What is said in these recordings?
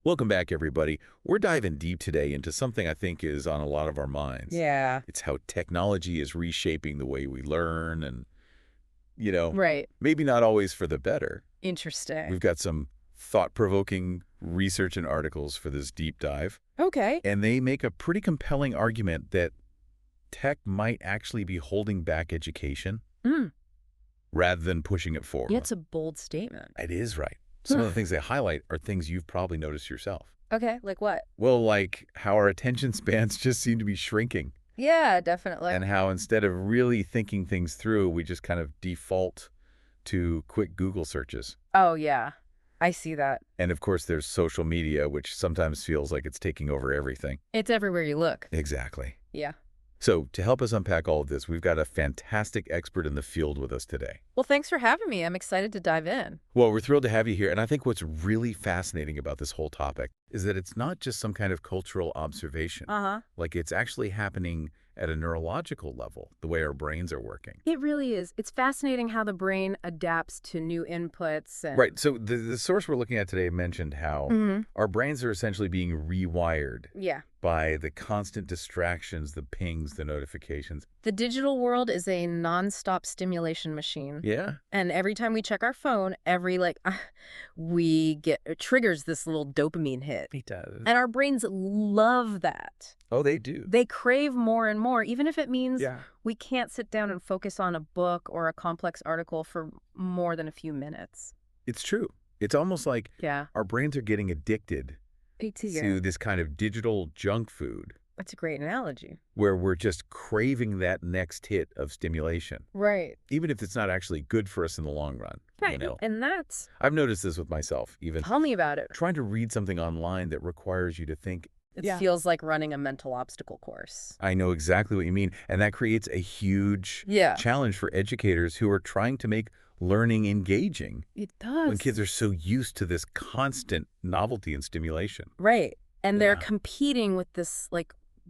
Welcome back, everybody. We're diving deep today into something I think is on a lot of our minds. Yeah. It's how technology is reshaping the way we learn and, you know, Right. maybe not always for the better. Interesting. We've got some thought-provoking research and articles for this deep dive, Okay. and they make a pretty compelling argument that tech might actually be holding back education Mm. rather than pushing it Yeah, forward. it's a bold statement. It is right. Some of the things they highlight are things you've probably noticed yourself. Okay, like what? Well, like how our attention spans just seem to be shrinking. Yeah, definitely. And how instead of really thinking things through, we just kind of default to quick Google searches. Oh, yeah. I see that. And of course, there's social media, which sometimes feels like it's taking over everything. It's everywhere you look. Exactly. Yeah. So to help us unpack all of this, we've got a fantastic expert in the field with us today. Well, thanks for having me. I'm excited to dive in. Well, we're thrilled to have you here. And I think what's really fascinating about this whole topic is that it's not just some kind of cultural observation. Uh-huh. Like it's actually happening at a neurological level, the way our brains are working. It really is. It's fascinating how the brain adapts to new inputs and Right. So the source we're looking at today mentioned how Mhm. our brains are essentially being rewired Yeah. by the constant distractions, the pings, the notifications. The digital world is a nonstop stimulation machine. Yeah. And every time we check our phone, we get it triggers this little dopamine hit. It does. And our brains love that. Oh, they do. They crave more and more, even if it means Yeah. we can't sit down and focus on a book or a complex article for more than a few minutes. It's true. It's almost like Yeah. our brains are getting addicted to this kind of digital junk food That's a great analogy. where we're just craving that next hit of stimulation, Right. even if it's not actually good for us in the long run. You Right. know? And that's, I've noticed this with myself, even tell me about it. trying to read something online that requires you to think. It Yeah. feels like running a mental obstacle course. I know exactly what you mean. And that creates a huge Yeah. challenge for educators who are trying to make learning engaging It does. when kids are so used to this constant novelty and stimulation. Right. And they're Yeah. competing with this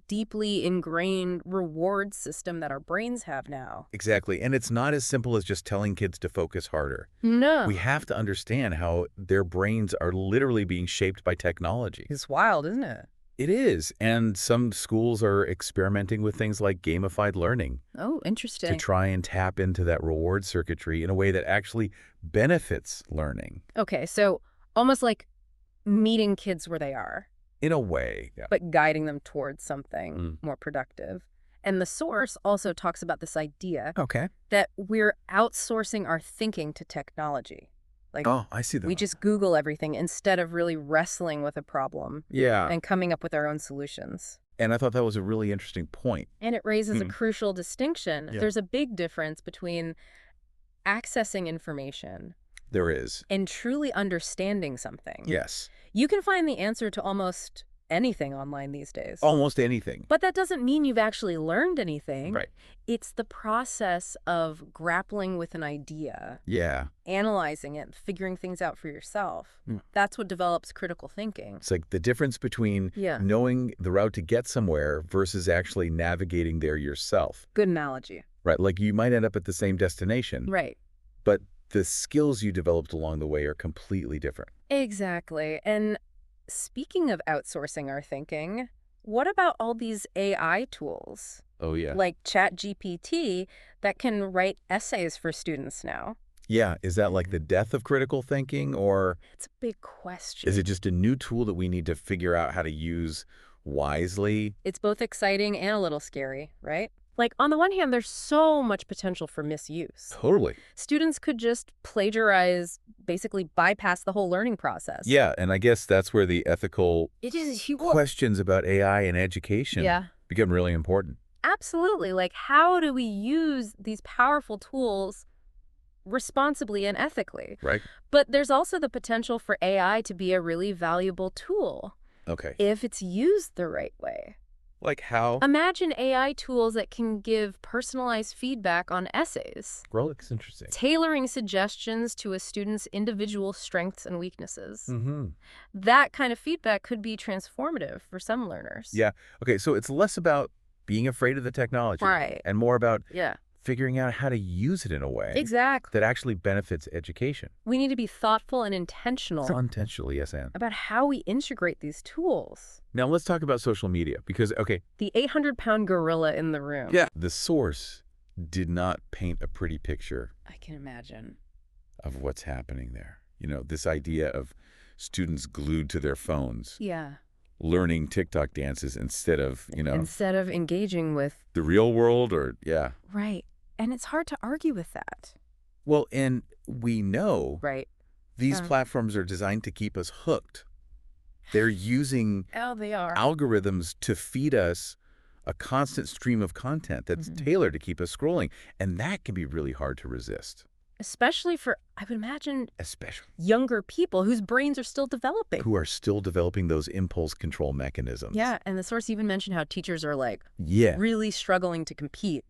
deeply ingrained reward system that our brains have now. Exactly. And it's not as simple as just telling kids to focus harder. No. We have to understand how their brains are literally being shaped by technology. It's wild, isn't it? It is. And some schools are experimenting with things like gamified learning Oh, to interesting. try and tap into that reward circuitry in a way that actually benefits learning. Okay, so almost like meeting kids where they are, In a way. Yeah. but guiding them towards something more productive. And the source also talks about this idea Okay. that we're outsourcing our thinking to technology. Oh, I see that. We just Google everything instead of really wrestling with a problem Yeah. and coming up with our own solutions. And I thought that was a really interesting point. And it raises a crucial distinction. Yeah. There's a big difference between accessing information There is. and truly understanding something. Yes. You can find the answer to almost anything online these days. Almost anything. But that doesn't mean you've actually learned anything. Right. It's the process of grappling with an idea, Yeah. analyzing it, figuring things out for yourself. Mm. That's what develops critical thinking. It's like the difference between Yeah. knowing the route to get somewhere versus actually navigating there yourself. Good analogy. Right. Like you might end up at the same destination, Right. but the skills you developed along the way are completely different. Exactly. And speaking of outsourcing our thinking, what about all these AI tools Oh, yeah. like ChatGPT that can write essays for students now? Yeah. Is that like the death of critical thinking, or It's a big question. is it just a new tool that we need to figure out how to use wisely? It's both exciting and a little scary, right? On the one hand, there's so much potential for misuse. Totally. Students could just plagiarize, basically bypass the whole learning process. Yeah. And I guess that's where the ethical It is huge. questions about AI and education Yeah. become really important. Absolutely. How do we use these powerful tools responsibly and ethically? Right. But there's also the potential for AI to be a really valuable tool Okay. if it's used the right way. Like how? Imagine AI tools that can give personalized feedback on essays, Well, it's interesting. tailoring suggestions to a student's individual strengths and weaknesses. Mm-hmm. That kind of feedback could be transformative for some learners. Yeah. Okay. So it's less about being afraid of the technology Right. and more about Yeah. figuring out how to use it in a way Exactly. that actually benefits education. We need to be thoughtful and intentional Intentionally, yes, Anne. about how we integrate these tools. Now let's talk about social media because, okay, The 800-pound gorilla in the room. yeah, the source did not paint a pretty picture I can imagine. of what's happening there. This idea of students glued to their phones, Yeah. learning TikTok dances instead of, Instead of engaging with... the real world yeah. Right. And it's hard to argue with that. Well, and we know Right. these platforms are designed to keep us hooked. They're using Oh, they are. algorithms to feed us a constant stream of content that's tailored to keep us scrolling. And that can be really hard to resist. Especially for, I would imagine, Especially younger people whose brains are still developing. who are still developing those impulse control mechanisms. Yeah, and the source even mentioned how teachers are Yeah, really struggling to compete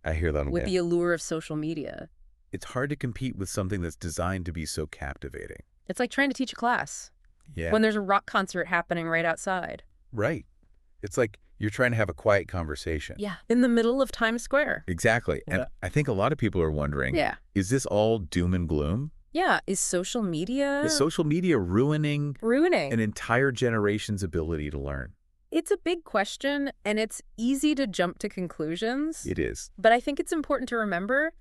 I hear that a with lot. the allure of social media. It's hard to compete with something that's designed to be so captivating. It's like trying to teach a class Yeah, when there's a rock concert happening right outside. right. It's like you're trying to have a quiet conversation. Yeah, in the middle of Times Square. Exactly. And I think a lot of people are wondering, Yeah. is this all doom and gloom? Yeah, is social media Is social media ruining ruining? an entire generation's ability to learn? It's a big question, and it's easy to jump to conclusions. It is. But I think it's important to remember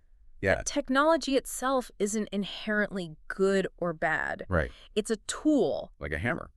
Yeah, that technology itself isn't inherently good or bad. right. It's a tool. Like a hammer.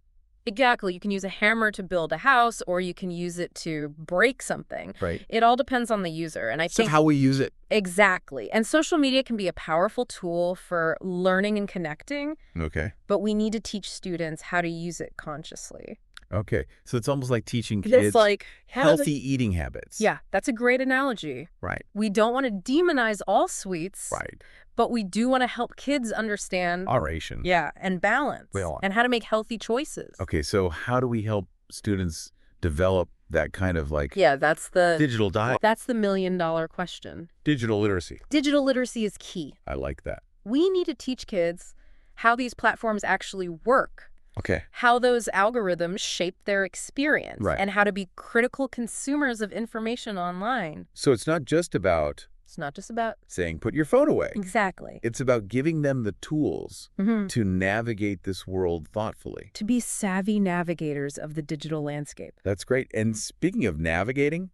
Exactly. You can use a hammer to build a house, or you can use it to break something. Right. It all depends on the user. And I So think how we use it. exactly. And social media can be a powerful tool for learning and connecting, Okay. but we need to teach students how to use it consciously. Okay. So it's almost like teaching It's kids like how do healthy eating habits. Yeah, that's a great analogy. Right. We don't want to demonize all sweets, Right. but we do want to help kids understand Oration. yeah, and balance Well, and how to make healthy choices. Okay. So how do we help students develop that kind of like Yeah, that's the digital diet? million-dollar question. Digital literacy. Digital literacy is key. I like that. We need to teach kids how these platforms actually work, Okay. how those algorithms shape their experience, Right. and how to be critical consumers of information online. So it's not just about It's not just about... saying, put your phone away. Exactly. It's about giving them the tools Mhm. to navigate this world thoughtfully. To be savvy navigators of the digital landscape. That's great. And speaking of navigating,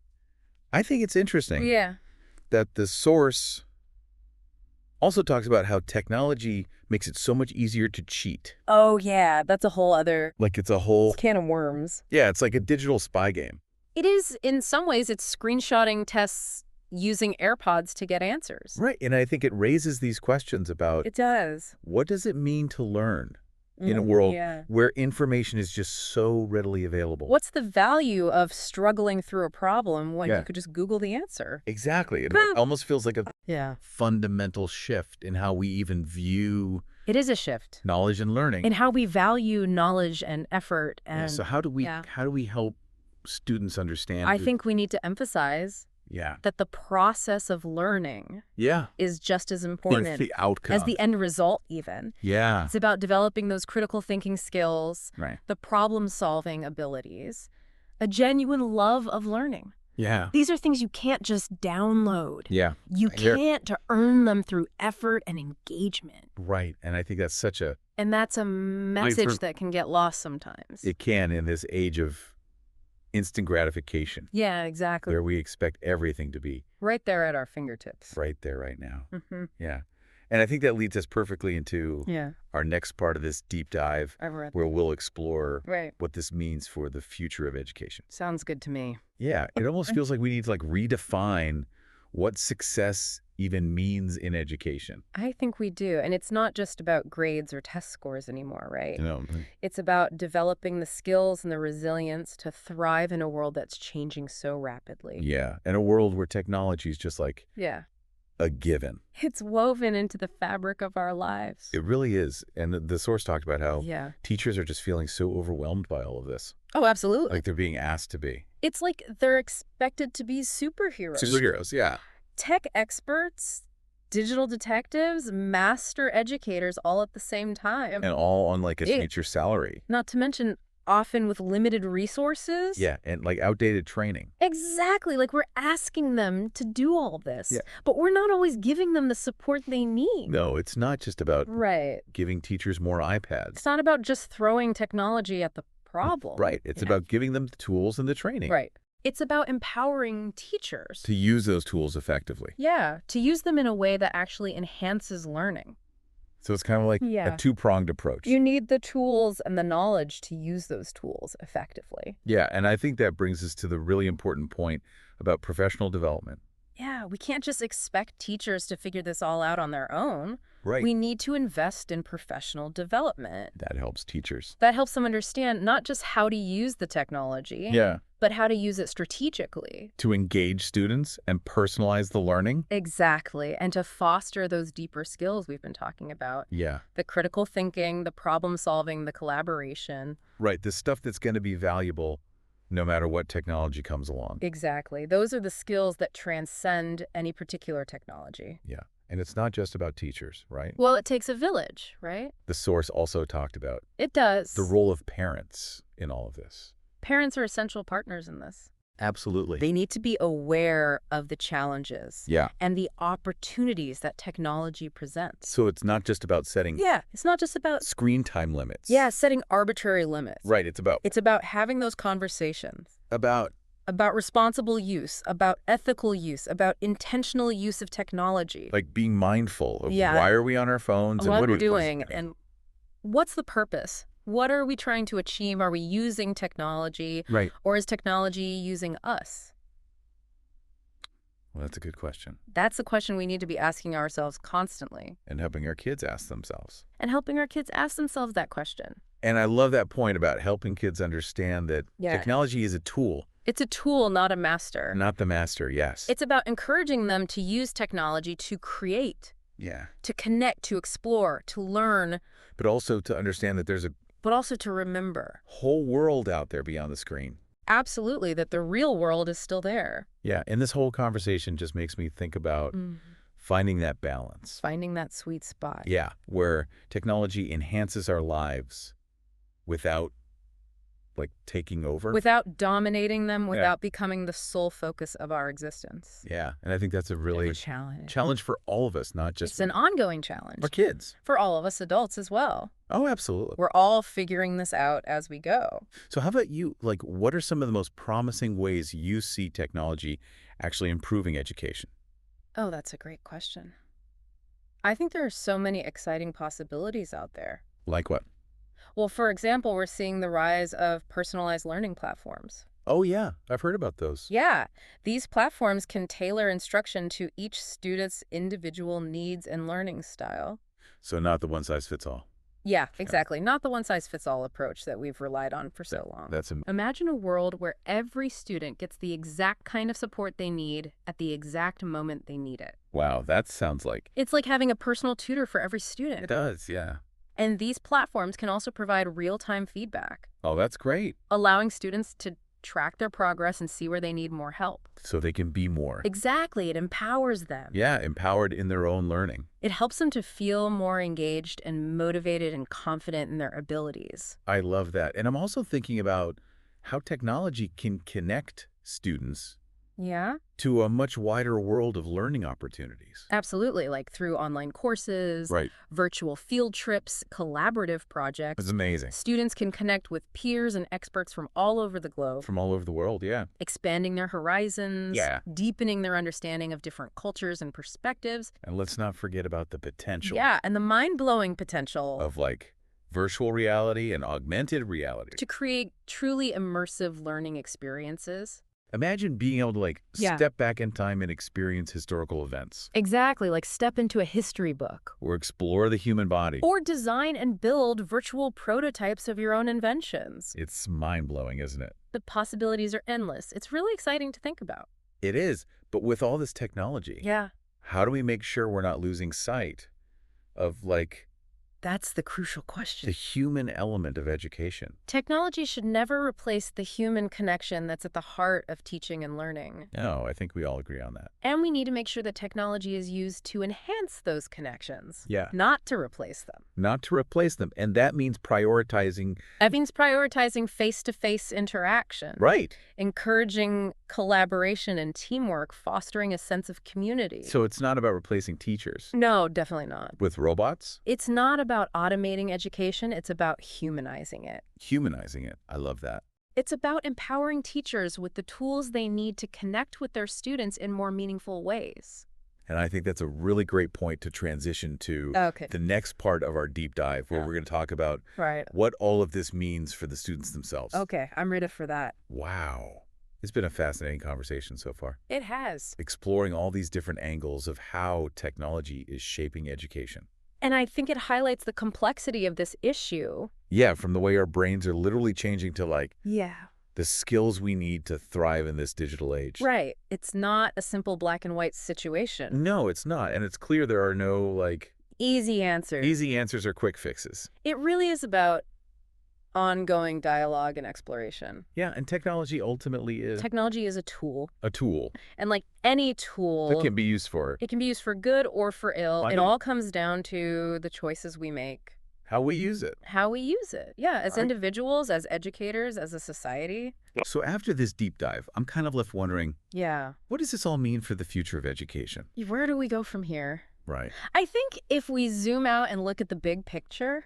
I think it's interesting Yeah. that the source also talks about how technology makes it so much easier to cheat. Oh, yeah. That's a whole other Like it's a whole, can of worms. yeah, it's like a digital spy game. It is, in some ways, it's screenshotting tests using AirPods to get answers. Right. And I think it raises these questions about It does. what does it mean to learn in a world Yeah. where information is just so readily available? What's the value of struggling through a problem when Yeah. you could just Google the answer? Exactly. It But- almost feels like a Yeah. fundamental shift in how we even view It is a shift knowledge and learning. in how we value knowledge and effort. Yeah, And so how do we yeah. help students understand? I think we need to emphasize yeah. that the process of learning Yeah. is just as Or important the outcome. as the end result even. Yeah. It's about developing those critical thinking skills, Right. the problem-solving abilities, a genuine love of learning. Yeah. These are things you can't just download. Yeah. You I hear- can't to earn them through effort and engagement. Right. And I think that's such a, And that's a message for- that can get lost sometimes. it can in this age of instant gratification Yeah, exactly. where we expect everything to be Right there at our fingertips. right there, right now. Mm-hmm. Yeah. And I think that leads us perfectly into Yeah, our next part of this deep dive I've read. where we'll explore Right. what this means for the future of education. Sounds good to me. Yeah. It almost feels like we need to like redefine what success even means in education. I think we do. And it's not just about grades or test scores anymore, right? You know, It's about developing the skills and the resilience to thrive in a world that's changing so rapidly. yeah. In a world where technology is just like Yeah. a given. It's woven into the fabric of our lives. It really is. And the source talked about how Yeah. teachers are just feeling so overwhelmed by all of this. Oh, absolutely. Like they're being asked to be. It's like they're expected to be superheroes. Superheroes, yeah. Tech experts, digital detectives, master educators all at the same time. And all on like a Yeah. teacher salary. Not to mention often with limited resources. Yeah, and like outdated training. Exactly. Like we're asking them to do all this, Yeah. but we're not always giving them the support they need. No, it's not just about Right. giving teachers more iPads. It's not about just throwing technology at the problem. Right. It's about giving them the tools and the training. Right. It's about empowering teachers. To use those tools effectively. Yeah, to use them in a way that actually enhances learning. So it's kind of like a two-pronged approach. You need the tools and the knowledge to use those tools effectively. Yeah, and I think that brings us to the really important point about professional development. Yeah, we can't just expect teachers to figure this all out on their own. Right. We need to invest in professional development. That helps teachers. That helps them understand not just how to use the technology, but how to use it strategically. To engage students and personalize the learning. Exactly, and to foster those deeper skills we've been talking about. Yeah. The critical thinking, the problem solving, the collaboration. Right, the stuff that's going to be valuable no matter what technology comes along. Exactly. Those are the skills that transcend any particular technology. Yeah. And it's not just about teachers, right? Well, it takes a village, right? The source also talked about It does. the role of parents in all of this. Parents are essential partners in this. Absolutely. They need to be aware of the challenges Yeah. and the opportunities that technology presents. So it's not just about setting It's not just about screen time limits. setting arbitrary limits. Right, it's About having those conversations. about About responsible use, about ethical use, about intentional use of technology. like being mindful of Yeah. why are we on our phones and What what we're are we doing and what's the purpose? What are we trying to achieve? Are we using technology Right. or is technology using us? Well, that's a good question. That's a question we need to be asking ourselves constantly And helping our kids ask themselves. and helping our kids ask themselves that question. And I love that point about helping kids understand that Yeah. technology is a tool, It's a tool, not a master. not the master, yes. It's about encouraging them to use technology to create, Yeah. to connect, to explore, to learn, But also to understand that there's a but also to remember. whole world out there beyond the screen. Absolutely, that the real world is still there. Yeah, and this whole conversation just makes me think about finding that balance. Finding that sweet spot. Yeah, where technology enhances our lives without, like, taking over. Without dominating them, without becoming the sole focus of our existence. Yeah, and I think that's a really challenge for all of us, not just It's an ongoing challenge. our kids. For all of us adults as well. Oh, absolutely. We're all figuring this out as we go. So how about you? Like, what are some of the most promising ways you see technology actually improving education? Oh, that's a great question. I think there are so many exciting possibilities out there. Like what? Well, for example, we're seeing the rise of personalized learning platforms. Oh, yeah. I've heard about those. Yeah, these platforms can tailor instruction to each student's individual needs and learning style. So not the one-size-fits-all. Yeah, exactly. Not the one-size-fits-all approach that we've relied on for so long. Imagine a world where every student gets the exact kind of support they need at the exact moment they need it. Wow, that sounds like... It's like having a personal tutor for every student. It does, yeah. And these platforms can also provide real-time feedback, Oh, that's great. allowing students to track their progress and see where they need more help. So they can be more. Exactly. It empowers them. Yeah, empowered in their own learning. It helps them to feel more engaged and motivated and confident in their abilities. I love that. And I'm also thinking about how technology can connect students Yeah, to a much wider world of learning opportunities. absolutely. Like through online courses, Right. virtual field trips, collaborative projects. It's amazing. Students can connect with peers and experts from all over the globe, From all over the world, yeah. expanding their horizons, Yeah. deepening their understanding of different cultures and perspectives. And let's not forget about the potential Yeah, and the mind-blowing potential of, like, virtual reality and augmented reality. to create truly immersive learning experiences. Imagine being able to, like, Yeah. step back in time and experience historical events. Exactly, like step into a history book. Or explore the human body. Or design and build virtual prototypes of your own inventions. It's mind-blowing, isn't it? The possibilities are endless. It's really exciting to think about. It is. But with all this technology, Yeah. how do we make sure we're not losing sight of, like, That's the crucial question. The human element of education. Technology should never replace the human connection that's at the heart of teaching and learning. No, I think we all agree on that. And we need to make sure that technology is used to enhance those connections. Yeah. Not to replace them. Not to replace them. And that means prioritizing. That means prioritizing face-to-face interaction. Right. Encouraging collaboration and teamwork, fostering a sense of community. So it's not about replacing teachers. No, definitely not. With robots? It's not about automating education. It's about humanizing it. Humanizing it. I love that. It's about empowering teachers with the tools they need to connect with their students in more meaningful ways. And I think that's a really great point to transition to the next part of our deep dive, where we're going to talk about what all of this means for the students themselves. Okay, I'm ready for that. Wow. It's been a fascinating conversation so far. It has. Exploring all these different angles of how technology is shaping education. And I think it highlights the complexity of this issue. Yeah, from the way our brains are literally changing to the skills we need to thrive in this digital age. Right. It's not a simple black and white situation. No, it's not. And it's clear there are no easy answers. Easy answers or quick fixes. It really is about ongoing dialogue and exploration. Yeah, and technology ultimately is... Technology is a tool. A tool. And like any tool... It can be used for... It can be used for good or for ill. It all comes down to the choices we make. How we use it. How we use it. Yeah, as individuals, as educators, as a society. So after this deep dive, I'm kind of left wondering... Yeah. What does this all mean for the future of education? Where do we go from here? Right. I think if we zoom out and look at the big picture,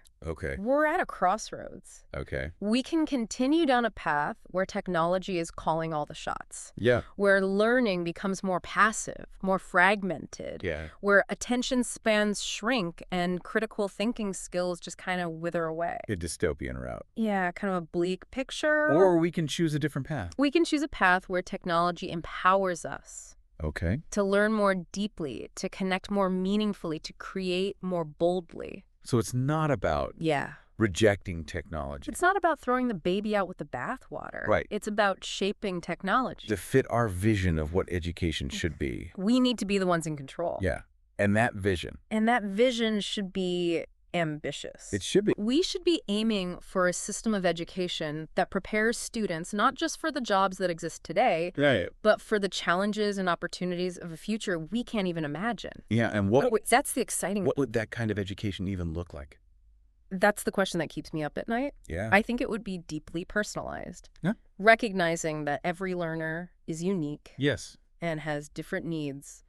we're at a crossroads. Okay. We can continue down a path where technology is calling all the shots. Yeah. Where learning becomes more passive, more fragmented. Yeah. Where attention spans shrink and critical thinking skills just kind of wither away. A dystopian route. Yeah, kind of a bleak picture. Or we can choose a different path. We can choose a path where technology empowers us. Okay. To learn more deeply, to connect more meaningfully, to create more boldly. So it's not about rejecting technology. It's not about throwing the baby out with the bathwater. Right. It's about shaping technology. To fit our vision of what education should be. We need to be the ones in control. Yeah. And that vision. And that vision should be ambitious. It should be. We should be aiming for a system of education that prepares students not just for the jobs that exist today, but for the challenges and opportunities of a future we can't even imagine. Yeah, and that's the exciting... What would that kind of education even look like? That's the question that keeps me up at night. Yeah. I think it would be deeply personalized. Yeah. Recognizing that every learner is unique. Yes. And has different needs,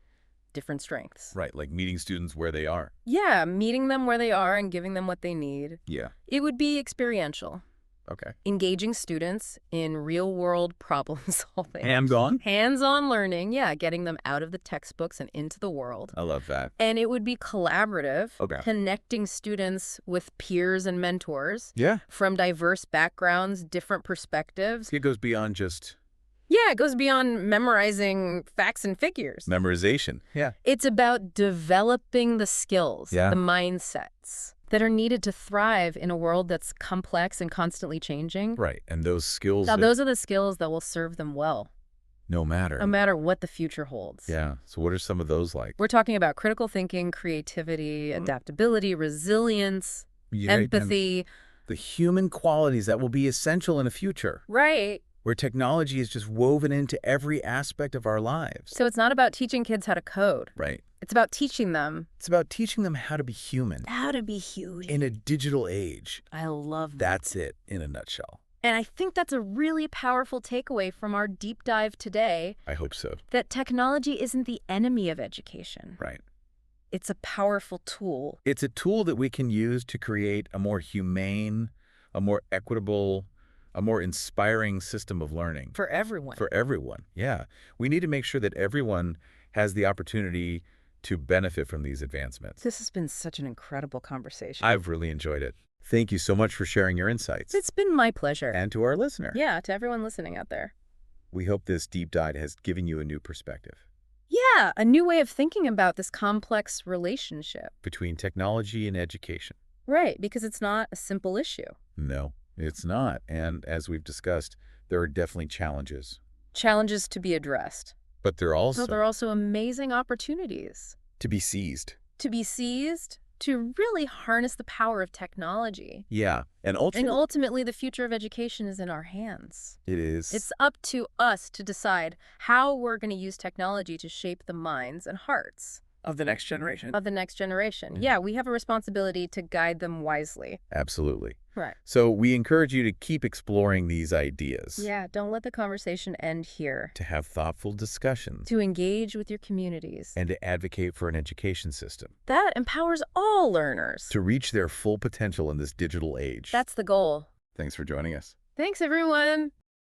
different strengths. Right, like meeting students where they are. Yeah, meeting them where they are and giving them what they need. Yeah. It would be experiential. Okay. Engaging students in real-world problem solving. Hands-on? Hands-on learning, yeah, getting them out of the textbooks and into the world. I love that. And it would be collaborative, okay. Connecting students with peers and mentors. Yeah. From diverse backgrounds, different perspectives. It goes beyond just... Yeah, it goes beyond memorizing facts and figures. Memorization, yeah. It's about developing the skills, the mindsets that are needed to thrive in a world that's complex and constantly changing. Right, and those skills... Now, those are the skills that will serve them well. No matter what the future holds. Yeah, so what are some of those like? We're talking about critical thinking, creativity, adaptability, resilience, empathy. The human qualities that will be essential in the future. Right. Where technology is just woven into every aspect of our lives. So it's not about teaching kids how to code. Right. It's about teaching them. It's about teaching them how to be human. How to be human. In a digital age. I love that. That's it in a nutshell. And I think that's a really powerful takeaway from our deep dive today. I hope so. That technology isn't the enemy of education. Right. It's a powerful tool. It's a tool that we can use to create a more humane, a more equitable, a more inspiring system of learning. For everyone. For everyone, yeah. We need to make sure that everyone has the opportunity to benefit from these advancements. This has been such an incredible conversation. I've really enjoyed it. Thank you so much for sharing your insights. It's been my pleasure. And to our listener. Yeah, to everyone listening out there. We hope this deep dive has given you a new perspective. Yeah, a new way of thinking about this complex relationship. Between technology and education. Right, because it's not a simple issue. No. It's not. And as we've discussed, there are definitely challenges. Challenges to be addressed. But there are also amazing opportunities. To be seized. To be seized to really harness the power of technology. Yeah, and ultimately, the future of education is in our hands. It is. It's up to us to decide how we're going to use technology to shape the minds and hearts of the next generation. Yeah, we have a responsibility to guide them wisely. Absolutely. Right. So we encourage you to keep exploring these ideas. Yeah, don't let the conversation end here. To have thoughtful discussions. To engage with your communities. And to advocate for an education system that empowers all learners. to reach their full potential in this digital age. That's the goal. Thanks for joining us. Thanks, everyone.